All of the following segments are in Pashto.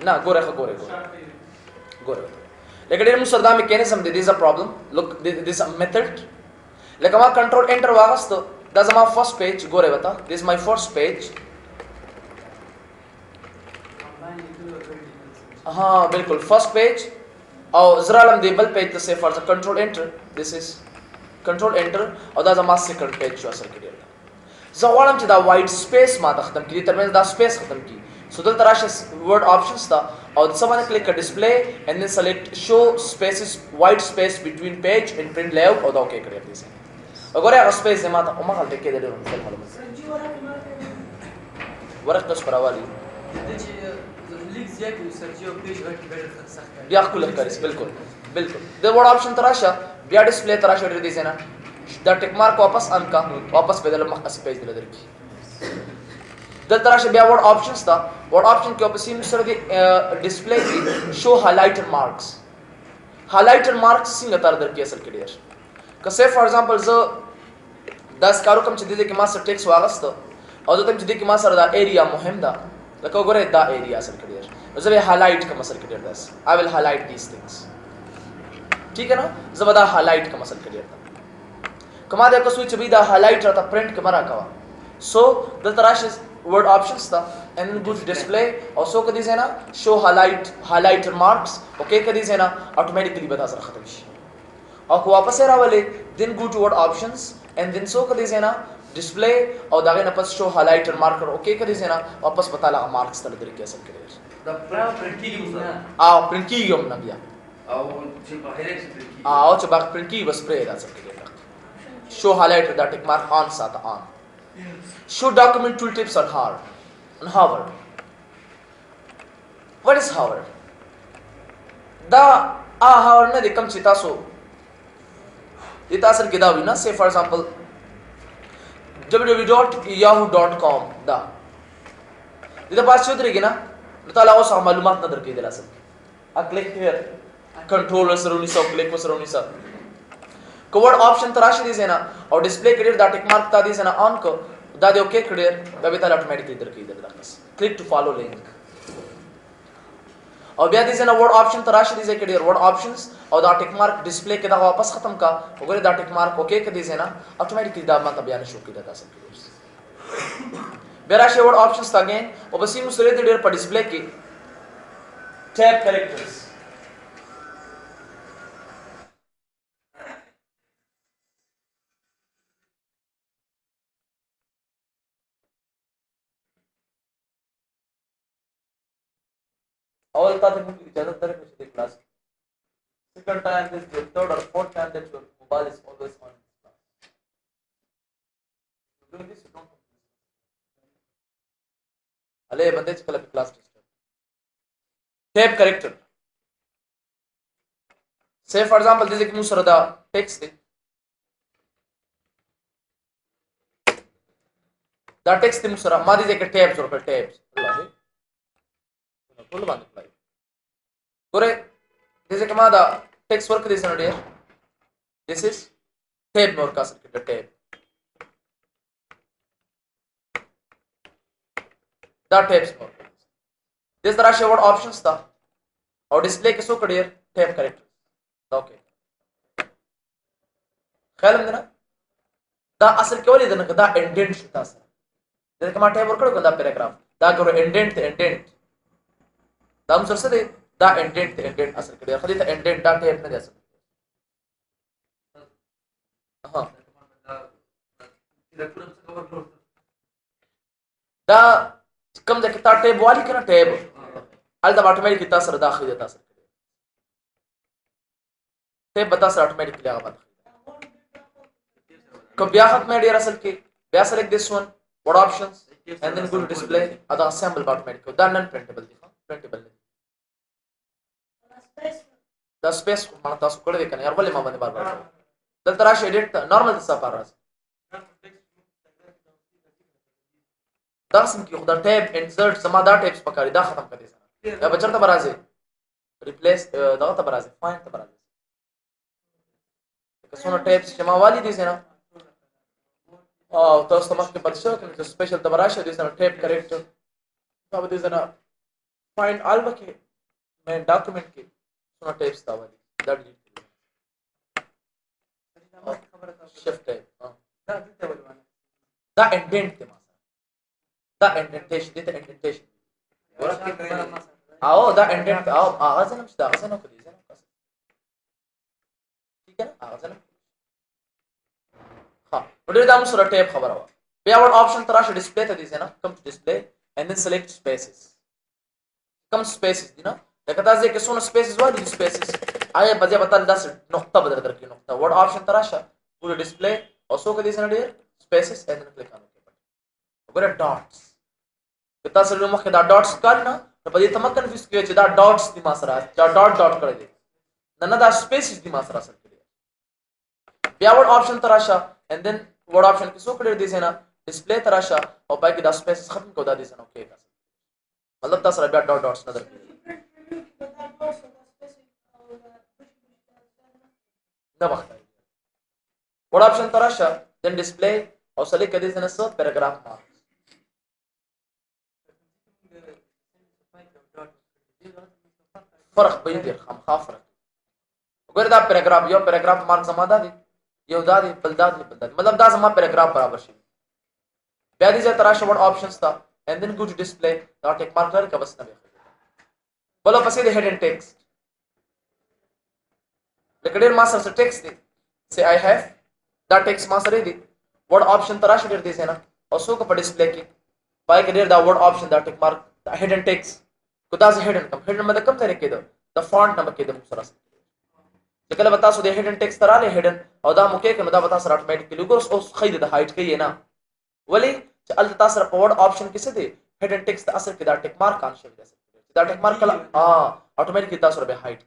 نه ګوره لکه ډېر موږ سره دا میکانیزم دی. This is a problem. Look, this is a method. لکه ما کنټرول انټر واغسته، دا زما فرست پیج. ګوره وتا this is my first page. ها بالکل فرست پیج او زرالم دی بل پیج ته سي فار ذا کنټرول انټر. this is کنټرول انټر او دا زما سیکنډ پیج شو اصل کې دی. زه غواړم چې دا وایډ سپیس ما ته ختم کړي، ترمنځ دا سپیس ختم کړي. سو دلته راشه ورډ آپشنز ته او د سمانه کلیک کړه ډسپلی and then select show spaces wide space between page and print layout او دا اوکې کړی دی. وګوره هغه سپیس ما ته ما خلک کې دی ډېر معلومه ورق تاسو پروالی بیا خپل کاریس. بالکل د ورډ آپشن تراشه بیا ډسپلی تراشه ډېر دي نه دا ټیک مارک واپس ان کا واپس بدل مخکې پیج دل درکې دلته راشه بیا ورډ آپشنز تا ورډ آپشن کې واپس یې سره دی ډسپلی کې شو هایلایټر مارکس څنګه تر درکې اصل کې ډېر که سه فار ایگزامپل زه دا کارو کوم چې د دې کې ما سره ټیکس واغسته او زه ته چې د دې کې ما سره دا ایریا مهم ده لکه وګوره دا ایریا اصل کې ډېر زه به هایلایټ کوم اصل کې ډېر داس I will highlight these things. ٹھیک ہے نا زه به دا هایلایټ کوم اصل کې ډېر کما دا که سوچ به دا هایلایټ راته پرنٹ کمرا کوا سو دلته راشه word options tha and then go to display also kadi se na show highlighter marks okay kadi se na automatically bata sara khatam shi aur ko wapas ra wale then go to word options and then so kadi se na display aur dage na pas show highlighter marker okay kadi se na wapas bata la marks tal tarike asal kare da print ki musa print ki yom na bia che ba print ki bas spray da asal kare show highlighter da tick mark on sata on. Show document tooltips on hover. What is hover? Da hover ne de kam chita so ita asal kida wi na say for example www.yahoo.com da ida paas chodregi na tala os malumat na dar ke dela asal a click here control Sarvani सब click सरवनी सब covered option तराशी दी सेना और display clear दा tick mark ता दी सेना ऑन को दा दे ओके क्लियर दा बेता ऑटोमेटिकली इधर की इधर दाखस क्लिक टू फॉलो लिंक और बिया दी सेना वर्ड ऑप्शन तराशी दी से क्लियर वर्ड ऑप्शंस और दा टिक मार्क डिस्प्ले के दा वापस खत्म का वगैरह दा टिक मार्क ओके के दी सेना ऑटोमेटिकली दा मतलब बयान शो की दा सब बेरा शे वर्ड ऑप्शंस ता अगेन और बसी मुसरे दे पर डिस्प्ले की tab characters all the things इजाजत दे रहे हैं class second time this third or fourth time that your mobile is always on class doing this you don't alle bande च कल class tab character say for example this is musara da text da text musara ma this एक tabs or tabs full band apply gore जैसे कि मादा text work this node here this is tab more का circuit tab the tabs more this तरह से word options था और डिस्प्ले के सो कड़ियर tab कैरेक्टर ओके ख्याल में ना दा असल केवल इधर ना दा इंडेंट था सर जैसे कि मा tab वर्क करो दा पैराग्राफ दा करो इंडेंट दाम सरसे दे दा इंडेंट असल के खली ता इंडेंट दा टेप ने दे असल हां दा कम जे किता टेप वाली करना टेप अल दा ऑटोमेटिक किता सर दाखिल देता सर टेप बता सर ऑटोमेटिकली आगा बात कब ब्याहत में डियर असल के ब्या select this one Word options and then go to display अदा असेंबल ऑटोमेटिक दा नॉन प्रिंटेबल दिखा printable the space mana tasu kode dekane yar bale ma bande bar dal tarash edit normal sa paras dasm ki khuda tab insert sama da tabs pakari da khatam kar desa ya bachar ta baraze replace da ta baraze find ta baraze kasuna tabs jama wali desa na to sto mak ke padsho ke special ta barash desa na tab character ta desa na find alba के मैं डॉक्यूमेंट के सुना टेप्स था वाली that shift है the indent थे मासा the indentation the indentation आओ द इंडेंट आओ आवाज ना मस्त आवाज ना कदी ना ठीक है ना आवाज ना हाँ उधर दाम सुरा टेप खबर हुआ पे आवर ऑप्शन तरह से डिस्प्ले था दिसे ना come to display and then select spaces come spaces दी ना देखता है कि सोना स्पेसेस वाली स्पेसेस आए बजे बता 10 नुक्ता बदल करके नुक्ता वर्ड ऑप्शन तरह से पूरे डिस्प्ले और सो के दिसे ना डियर spaces and then click on okay button अगर dots kita selalu makai da dots kan na tapi dia teman confuse kiyo che da dots di masara da dot kare de nana da spaces di masara sar kare backward option tarasha and then word option ki so clear dise na display tarasha aur baki da spaces khatam ko da dise na okay matlab da sara dot dots nazar na bakta word option tarasha then display aur select kar dise na so paragraph mark فرق بين دي خام خافرق وګوره دا پیراګراف یو پیراګراف مارک زما دا دی یو دا دی بل دا دی مطلب دا زما پیراګراف برابر شي بیا دې ځای تراشه ورډ آپشنز تا and then go to display دا ټیک مارک لري کبس نه بل پسې د هډ اینڈ ټیکسټ لکه ډیر ما سره ټیکسټ دی say I have دا ټیکسټ ما سره دی ورډ آپشن تراشه ډیر دی نه او سو کو په ډسپلی کې پای کې ډیر دا ورډ آپشن دا ټیک مارک دا هډ اینڈ ټیکسټ خدا سے هډن مطلب کم طریقې ده د فونټ نمبر کې د سره چې کله وتا سو د هډن ټیکسټ تراله هډن او دا موکې کنه دا وتا سره اتوماتیکلی ګورس او خید د هایټ کې نه ولی چې ال تاسو سره پورډ آپشن کې څه دی هډن ټیکسټ اثر کې دا ټیک مارک کان شوی دی دا ټیک مارک کله اتوماتیکلی تاسو سره به هایټ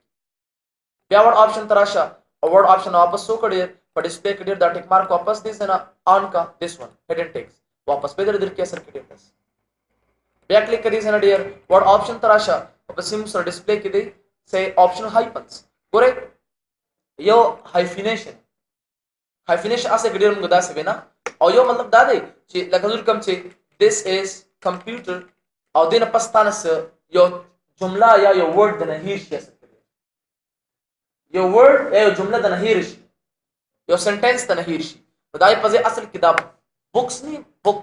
بیا ورډ آپشن تراشه او ورډ آپشن واپس سو کړی په ډسپلی کې ډیر دا ټیک مارک واپس دي نه آن کا دیس ون هډن ټیکسټ واپس به در کې اثر کې دی بیا کلیک کړئ سره ډیر ورډ آپشن تراشه په سیم سره ډسپلی کې دی سه آپشن هایپنز ګوره یو هایفینیشن اسه ګډیر موږ دا څه وینا او یو مطلب دا دی چې لکه ځل کوم چې this is computer او دینه پستانه یو جمله یا یو ورډ د نه هیر شي یو ورډ یا یو جمله د نه هیر شي یو سنټنس د نه هیر شي دای په اصل کې دا بوکس نه بوک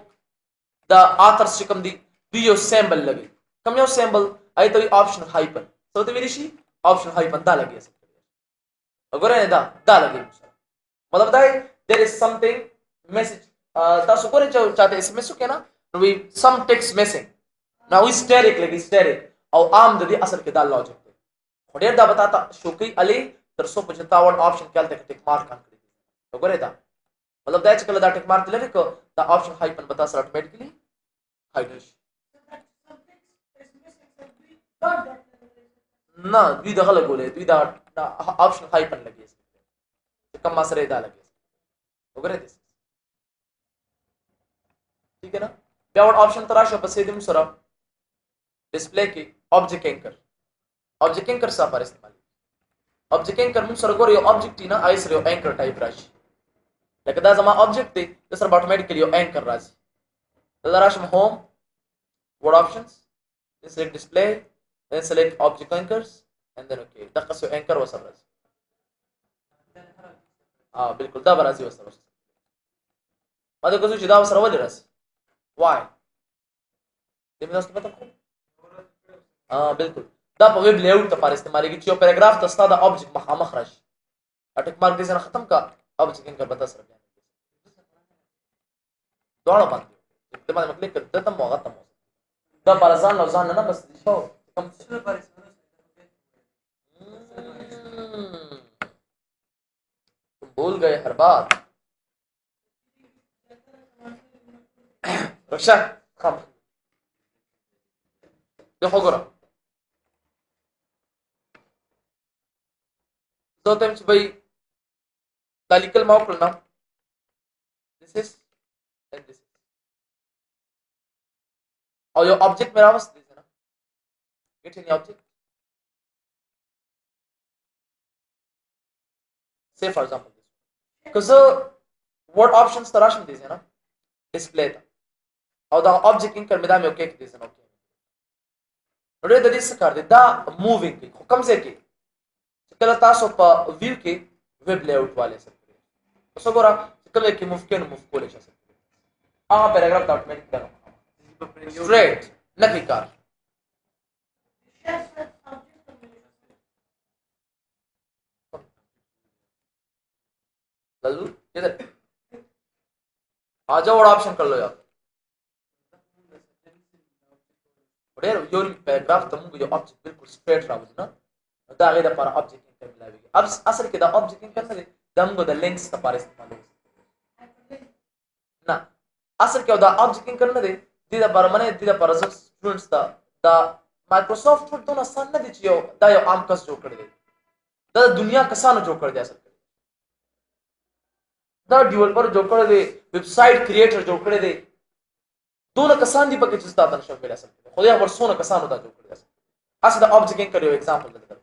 دا آثرز چې کوم دی دی یو سیمبل لګي کوم یو سیمبل ایته آپشن هایپن څه ته ویل شي آپشن هایپن دا لګي وګورئ دا لګي مطلب دا there is something message تاسو ګورئ چې چاته اس ام اس وکړه نو وی some text missing now is static لګي static او عام د دې اصل کې دا لوجیک دی خو ډیر دا بتاتا شوقي علي 375 ورډ آپشن کله تک ټیک مارک کړی وګورئ دا مطلب دا چې کله دا ټیک مارک لري کو دا آپشن هایپن بتا سره اتوماتیکلی هایډ شي نه دوی دغه لګولې دوی دا آپشن هایپن لګي کم مسره دا لګي وګورئ دې ٹھیک ہے نا بیا ور آپشن تراشه په سیدم سره ډسپلی کې آبجیکټ اینکر څه پر استعمال آبجیکټ اینکر موږ سره ګورو یو آبجیکټ نه آی سره یو اینکر ټایپ راشي لکه دا زما آبجیکټ دی د سره اتوماتیکلی یو اینکر راځي دا راشم هوم ورډ آپشنز select display then select object anchors and then okay دا قصو anchor وسره راځي بالکل دا راځي وسره ما دا کوم چې دا وسره ولې راځي why دې موږ څه پته کوم بالکل دا په ویب لیاوټ لپاره استعمالېږي چې یو پیراګراف ته ستاسو د object مخامخ راشي اټیک مارک دې سره ختم کا object anchor بتا سره بیان دوه باندې ته باندې کلیک کړه ته موږ ته دا بارزان لوزان نه بس شو کم څه لپاره تم بھول گئے ہر بات رشا خم دیکھو ګره زه ته چې بھائی دا لیکل ما وکړل نو this is and this or your object मेरा बस दे देना get any object say for example this because what options तराश में दे देना display था और दा object इन कर में दा में ओके दे देना ओके نو د دې څه کار دی دا مووینګ کوي خو کوم ځای کې کله تاسو په ویو کې ویب لیاوټ والے سره اوس وګوره کوم ځای کې موف کې موف کولای شي هغه پیراګراف د اتوماتیک دا سټریټ نه کوي کار लल्लू इधर आ जाओ और ऑप्शन कर लो यार और यार यो पैराग्राफ तुम जो ऑब्जेक्ट बिल्कुल स्ट्रेट रावज ना दा गैर पर ऑब्जेक्ट के मिलाएगी अब असल के दा ऑब्जेक्ट करने दे दम को द लिंक्स का पर इस्तेमाल ना असल के दा ऑब्जेक्ट करने दे दीदा पर मने दीदा पर स्टूडेंट्स दा माइक्रोसॉफ्ट वर्ड तो ना सन न दिचियो दा यो आम कस जो कर दे दा दुनिया कसानो जो कर दे असल دا ډیولپر جوړ کړی دی ویب سایټ کریټر جوړ کړی دی دونه کسان دي پکې چې ستاسو نشو کېدای اصل خو دا ورسونه کسانو دا جوړ کړی دی اصل دا آبجیکټ کړو एग्जांपल درته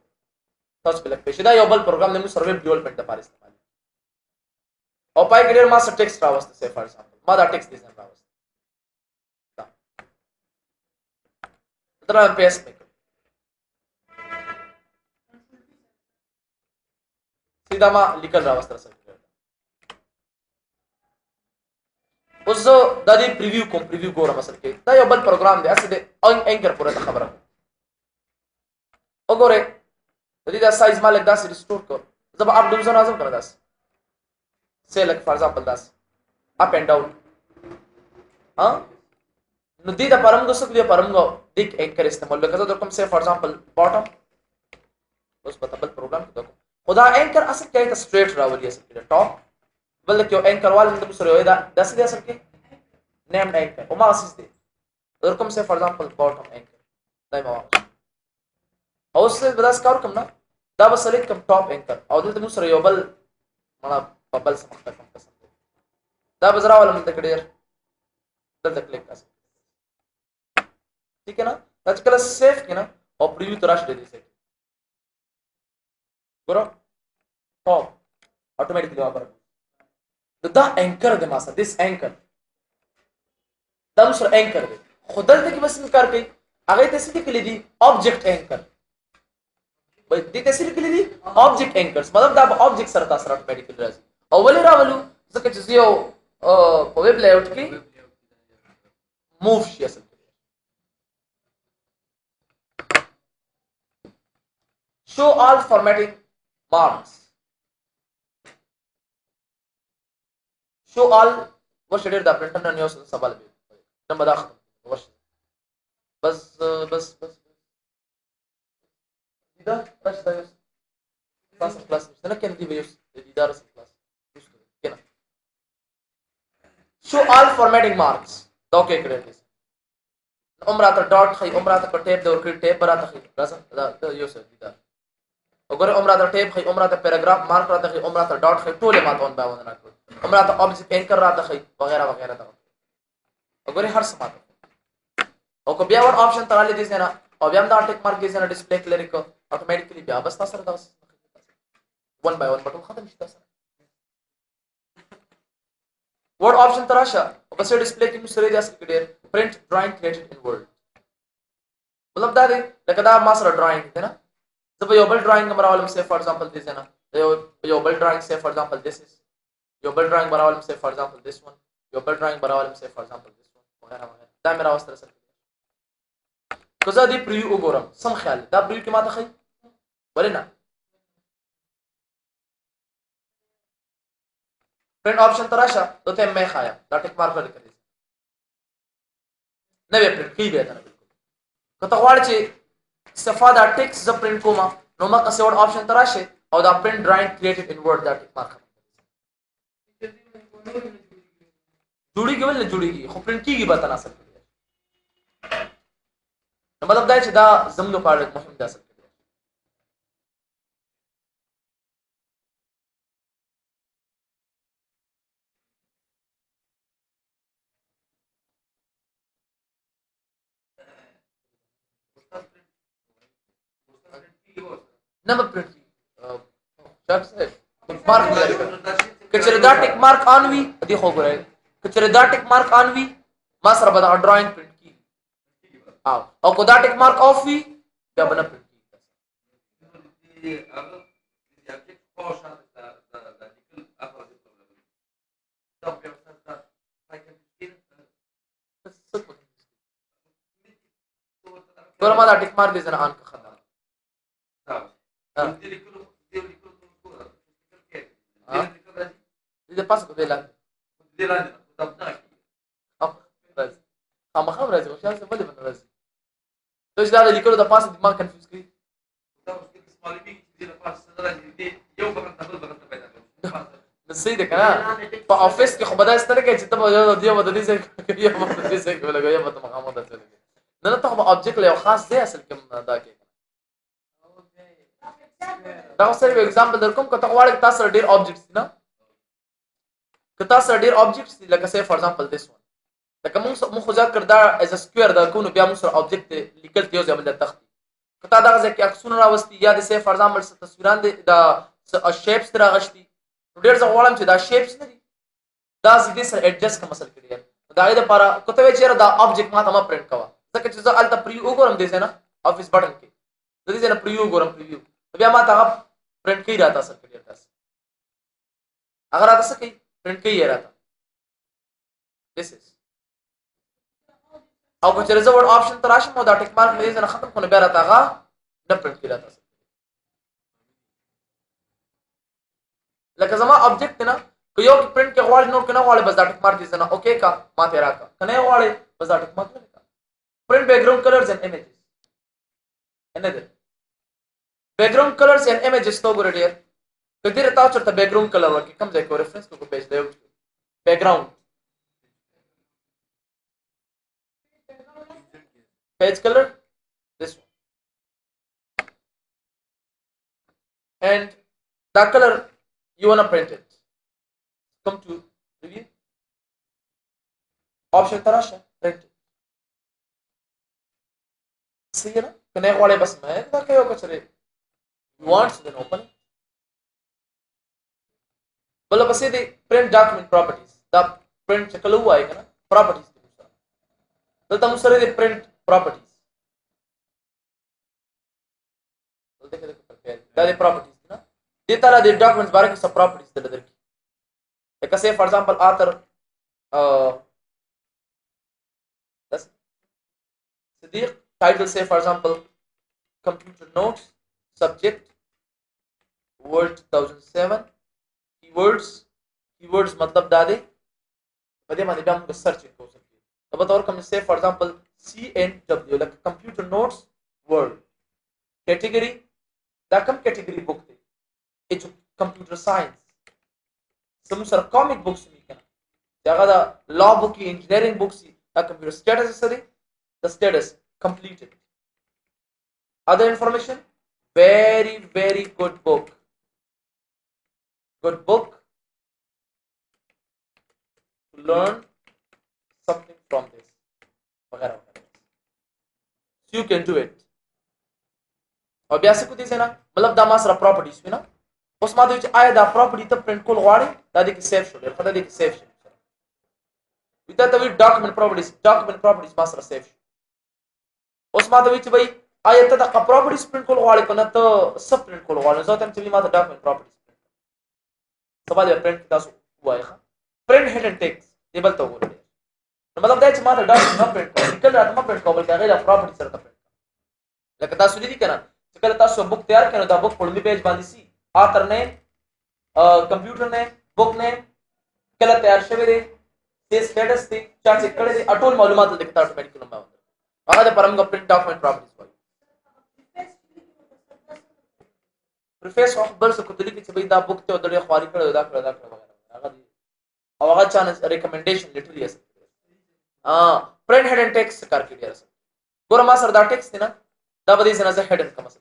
تاسو په لکه پېښه دا یو بل پروګرام د سروې ډیولپمنټ لپاره استعمال او پای کې ډېر ماستر ټیکسټ راوسته سي فار ایگزامپل ما دا ټیکسټ ډیزاین راوسته دا تر پیس میک سیدا ما لیکل راوسته سره اوس د دې پریویو کوم پریویو ګورم اصل کې دا یو بل پروګرام دی اصل د انکر پورې ته خبره وګوره د دې دا سایز مالک دا سې ریسټور کو زب اپ ډومزون اعظم کړه داس سه لک فار ایگزامپل داس اپ اینڈ ډاون ها نو دې دا پرمګو څه دی پرمګو ډیک انکر استعمال وکړه دا کوم سه فار ایگزامپل باټم اوس په تبل پروګرام کې دا خدا انکر اصل کې ته سټریټ راولي اصل کې ټاپ بل کې انکر وال د سره وای دا داسې دي اصل کې نیم انکر او ما اساس دي در کوم سه فار ایگزامپل باټم انکر دایمه او څه بداس کار کوم نه دا به سلیکټ کوم ټاپ انکر او دلته سره یو بل مړه ببل سمخته کوم قسم دا به زرا ولا من تکډیر دلته کلیک کړئ ٹھیک ہے نا دا کله سیف کینا او پریویو تراش دې دي ګورو ټاپ اتوماتیکلی واپر دا انکر د ماسه دیس انکر دا سره انکر دی خدلته کې بس کار کوي هغه ته څه کې لیدي آبجیکټ انکر وای دې ته څه کې لیدي آبجیکټ انکرز مطلب دا آبجیکټ سره تاسو اتوماتیکلی راځي او ولې راولو ځکه چې یو په ویب لیاوټ کې موو شي اصل show all formatting marks show all وشډیر دا پرنټر نه یو سوال دی نمبر دا وش بس دا تاسو دا یو تاسو کلاس نه کنه دی یو د اداره کلاس کنه show all formatting marks دا کې کړی دی عمره ته ډاټ خي عمره ته ټیپ د ورکړ ټیپ براته خي راځه دا یو څه دی دا وګوره عمره ته ټیپ خي عمره ته پیراګراف مارک راته خي عمره ته ډاټ خي ټوله ماته باندې راکړه عمره ته آبجیکټ انکر راته خي وغیرہ وغیرہ دا وګوره هر څه ماته او کو بیا ور آپشن تراله دي نه او بیا دا ټیک مارک دي نه ډسپلی کلیک اتوماتیکلی بیا بس تاسو دا 1 by 1 بټن ختم شي تاسو ورډ آپشن تراشه او بس ډسپلی کې سره دي اصل کې ډیر print drawing created in word مطلب دا دی لکه دا ما سره ډراینګ دی نه زه یو بل ډراینګ مرالم سه فار ایگزامپل دیس نه یو بل ډراینګ سه فار ایگزامپل دیس از یو بل ډراینګ مرالم سه فار ایگزامپل دیس ون یو بل ډراینګ مرالم سه فار ایگزامپل دیس ون وغیرہ وغیرہ دا میرا واستر سره کوزه دی پریو وګورم سم خیال دا پریو کې ماته خي ولې نه پرنٹ آپشن تراشه ته مې خایا دا ټیک مارک کړی نه وی پرنٹ کی به نه کته غواړي چې استفاده ټیکس ز پرنٹ کوما نو ما کسه ور آپشن تراشه او دا پرنٹ ډراینګ کریټډ ان ورډ دا ټیک مارک جوړیږي ول نه جوړیږي خو پرنٹ کیږي به تاسو سره مطلب دا چې دا زموږ لپاره مهم ده اصل نمبر پرنٹ شخص مارک کچره دا ټیک مارک آن وی دی خو ګورای کچره دا ټیک مارک آن وی ما سره به دا ډراینګ پرنٹ کی او کو دا ټیک مارک اف وي بیا به نه پرنټ کیږي ګوره ما دا ټیک مارک دې ځنه آن که خطا دې پاسه کو دې لاندې خامخا راځي خو شاید ولې باندې راځي ته چې دا لیکلو د پاسه دماغ کنفیوز کړي نو صحیح ده کنه په افیس کې خو به داسې نه کوي چې ته به یو د دې ځای کې یو د دې ځای کې ولګوي یا به ته مخامخ داسې ولګوي نه ته خو به آبجیکټ له یو خاص ځای اصل کې دا کوي دا اوس یو اگزامپل در کوم که ته غواړې تاسو سره ډېر آبجیکټس دي نه که تاسو سره ډېر آبجیکټس دي لکه say for example this one لکه موږ خو ذکر دا از سکوير دا کو نو بیا موږ سره آبجیکټ لیکل ته یو ځای بل تخت که تا دغه ځکه عکسونه راوستي یا د say for example تصویران دي دا شیپس راغشتي ډېر ځله غواړم چې دا شیپس نه دي دا دې سره ایڈجسټ کوم اصل کړی دا دې لپاره کوته وی چیرې دا آبجیکټ ما ته ما پرینټ کوا ځکه چې زه الته پریو وګورم دې نه افیس بٹن کې دې نه پریو وګورم پریو بیا ما ته پرینټ کوي راته اصل کړی تاسو اگر تاسو کوي پرینټ کوي راته this is او که چیرې زه ور آپشن تراشم او دا ټیک مارک مې نه ختم کونه بیا راته هغه نه پرینټ کوي راته لکه زما آبجیکټ نه که یو پرینټ کې غواړي نور کنه غواړي بس دا ټیک مارک دې نه اوکے کا ما ته راکا کنه غواړي بس دا ټیک مارک نه print background colors and images another background colors and images to ګور ډیر کدی رتا چرته background color ورکې کوم ځای کو ریفرنس کو پیج دی background page color this one and that color you want to print it come to review option tarasha print it see na kane wale bas main da kayo kachre you want then open it bala bas ye print document properties da print chakalu hua hai na properties dalta musare de print properties dalta ke da de properties na de tara de documents bare ke sub properties de ladar ki like say for example author Siddiq title say for example computer notes subject word 2007 keywords मतलब डाले बदे माने हम सर्च कर सकते हैं अब और कम से for example CNW like computer notes word category da kam category book the it's computer science some sir comic books में क्या जगह da law book engineering books da computer status study the status completed other information very good book to learn something from this वगैरह so you can do it और बया से को दिसे ना मतलब दा मासरा प्रॉपर्टीज में ना उस मादे विच आया दा प्रॉपर्टी त प्रिंट कोल غواړي دا دي کې سیف شو خدای دې کې سیف شو ودا ته وی ډاکومنٹ پراپرټیز ماسره سیف شو اوس ماته وی چې بھائی آیا ته د پراپرټیز پرنٹ کول غواړي کنه ته سب پرنٹ کول غواړي زه ته چې ماته ډاکومنٹ پراپرټیز سبا دې پرنٹ تاسو وایي پرنٹ هډن ټیکس ټیبل ته وګورئ نو مطلب دا چې ماته ډاکومنٹ نه پرنٹ کوي کله راته ما پرنٹ کوم بلکې هغه د پراپرټی سره پرنٹ لکه تاسو دې کنه چې کله تاسو بوک تیار کړئ دا بوک په لومړي پیج باندې سي آثر نه کمپیوټر نه بوک نه کله تیار شوی دی د سټیټس دی چا چې کړی دی ټول معلومات د کتاب اټومیټیکلی ما وند هغه د پرمګ پرنٹ ډاکومنٹ پراپرټیز وایي پروفیس او بل څه کوتلی کې چې به دا بوک ته ودرې خواري کړو دا کړو هغه دی او هغه چانس ریکمنډیشن لیټرلی اس پرنٹ هډن ټیکس کار کې دی ګور ما سره دا ټیکس دی نه دا به دې نه زه هډن کوم څه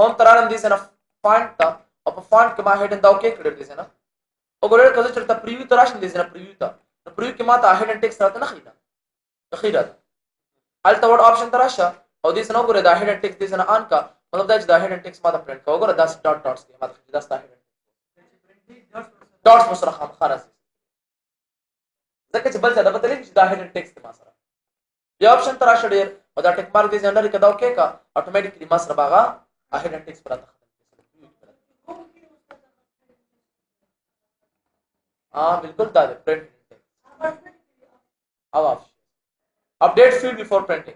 هم ترانم دي سره فونټ تا او په فونټ کې ما هډن دا اوکې کړی دی نه او ګورل کله چې تاسو پریویو ته راشئ دې نه پریویو ته پریویو کې ما ته هډن ټیکس راته نه خیدا تخیرات الته ورډ آپشن ته راشه او دې څنګه ګوره دا هډن ټیکس دې نه آن کا مطلب دا چې دا هډن ټیکس ما ته پرنٹ کوو ګوره دا ډاټ ډاټس کې ما ته دا ستا هډن ډاټس سره خام خلاص ځکه چې بل څه دا پته لګي چې دا هډن ټیکس ما سره या ऑप्शन तरा शेडियर और the tick mark this under कदा ओके का ऑटोमेटिकली मास रबागा अहेड एंड टिक्स पर हां बिल्कुल दा प्रिंट अब आप अपडेट फील्ड बिफोर प्रिंटिंग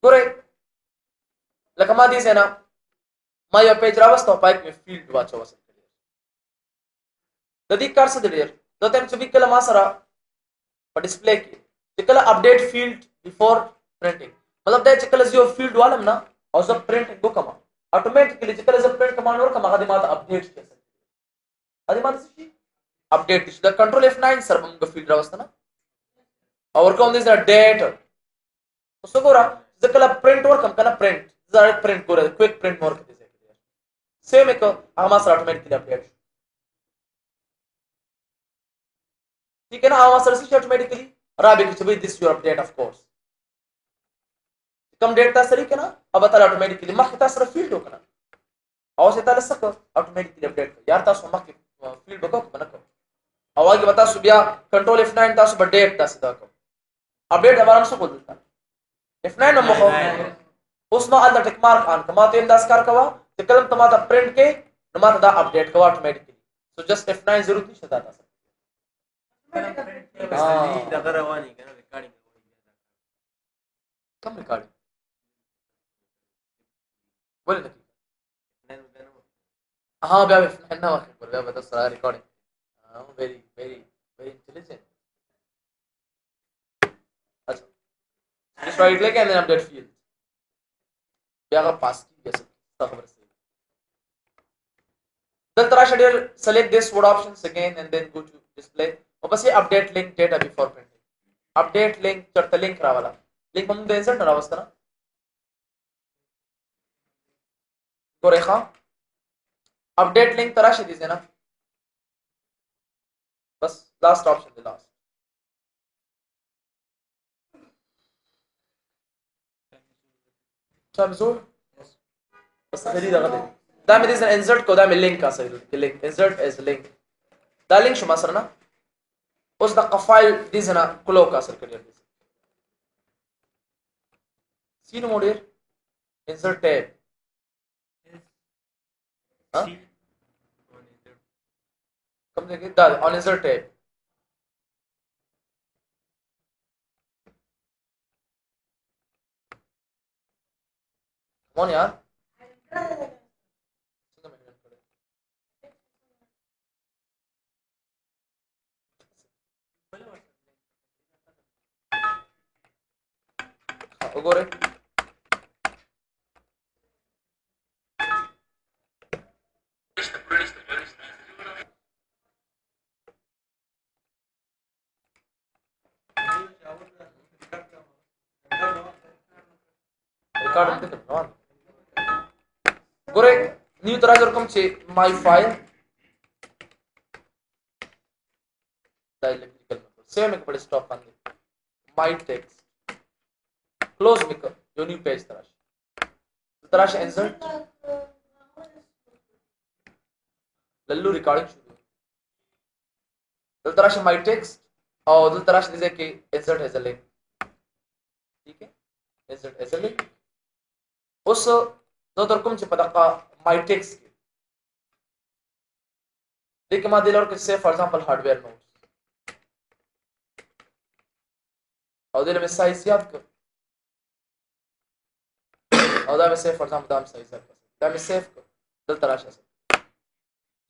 करे लकमा दिस है ना माय पेज रावस्तो पाइक में फील्ड वाचो वसन ददी कर से दियर तो तम चुबी कला मासरा पर डिस्प्ले की चिकला अपडेट फील्ड बिफोर प्रिंटिंग मतलब दे चिकला जो फील्ड वालम ना और सब प्रिंट को कमा ऑटोमेटिकली चिकला जब प्रिंट कमांड और कमा दिमाग अपडेट कैसे दिमाग से update the control F9 sir हम फील्ड रावस्तो ना और कौन दिस डेट उसको कोरा चिकला प्रिंट और कम करना प्रिंट डायरेक्ट प्रिंट कोरा क्विक प्रिंट मोर के सेम एक आमास ऑटोमेटिकली अपडेट ठीक है ना आमास से ऑटोमेटिकली राबिक to be this your update of course कम डेट तासरी के ना अब बता ऑटोमेटिकली मख तासर फील्ड हो कना और से ताले सक ऑटोमेटिकली अपडेट यार तासो मख फील्ड बको बनको और आगे बता सुबिया कंट्रोल F9 तासो डेट तास दा को अपडेट हमारा से बोल देता F9 न मखो उसमा अल्दा टिक मार्क आन कमा तो इंदास कार कवा ते कलम तमाता प्रिंट के नमाता दा अपडेट कवा ऑटोमेटिकली सो जस्ट F9 जरूरत नहीं शदा तास कम रिकॉर्डिंग बोले ना हाँ ब्या F9 ना वाके बोल ब्या बता सारा रिकॉर्डिंग हाँ वेरी वेरी वेरी इंटेलिजेंट अच्छा इस राइट लेके एंड देन अपडेट फील्ड ब्या का पास की कैसे खबर से then tara schedule select this word options again and then go to display और बस ये update link data before printing update link चढ़ता link रावाला link हम दे इंसर्ट रावस्ता ना तो रेखा update link तरा शेडिस है ना बस last option the last समझो बस खरीद रहा दे ده من ديزن insert كو ده من link اصلا link insert as link ده link شو مثلا اس ده فايل ديزنا كلوك اصلا كده سين مودير insert tab ها كم ده ده on insert tab कौन यार وګوره रिकॉर्ड होते करනවා ګوره نیو تر ازر کوم چې my file دا electrical save में पड़े stop कर my text close में कर जो new page तराश insert लल्लू रिकॉर्डिंग शुरू तराश my text और तराश दीजिए कि insert as a link ठीक है insert as a link उस दो तरकम से पता का my text देखिए मैं दिलर के से फॉर एग्जांपल हार्डवेयर नोट्स और दिल में साइज याद कर और ده سيف فور एग्जांपल दाम साइज याद कर ده में सेव कर दल तराश से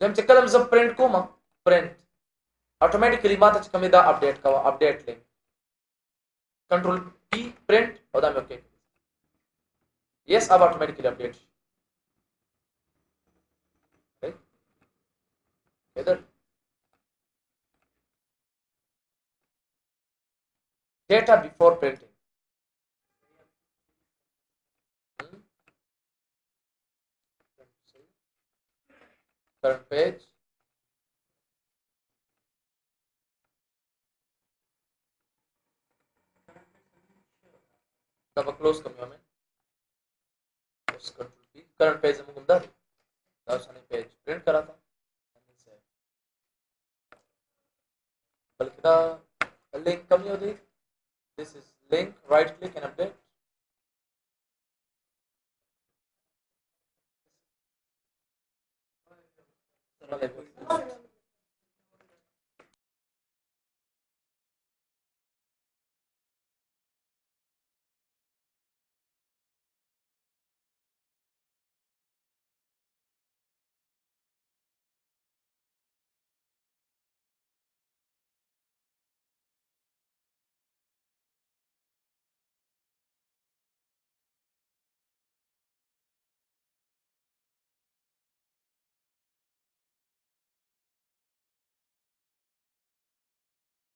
जब चकलम जब प्रिंट को मा प्रिंट ऑटोमेटिकली माता चकमे दा अपडेट का update link control P print और दा में ओके यस अब ऑटोमेटिकली अपडेट इधर data before printing current page तब क्लोज कर में उस कंट्रोल पी करंट पेज में गुंडा दावसाने पेज प्रिंट करा था बल्कि दा लिंक कम नहीं होती this is link, right click and update.